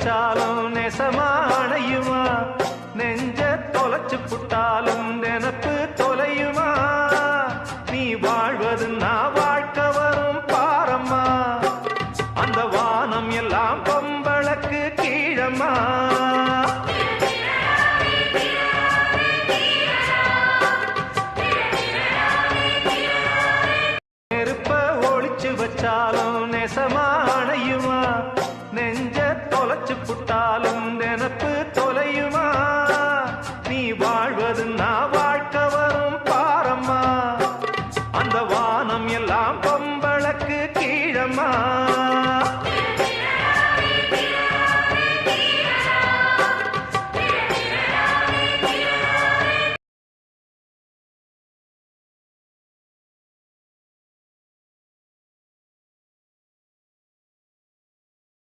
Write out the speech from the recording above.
வச்சாலும் நெசமா அணையுமா நெஞ்ச தொலைச்சு புட்டாலும் நினப்பு தொலையுமா நீ வாழ்வது நான் வாழ்க்கை வரும் பாரம்மா அந்த வானம் எல்லாம் பொம்பளக்கு கீழம்மா நெருப்ப ஒளிச்சு வச்சாலும் நெசமா அணையுமா நெஞ்ச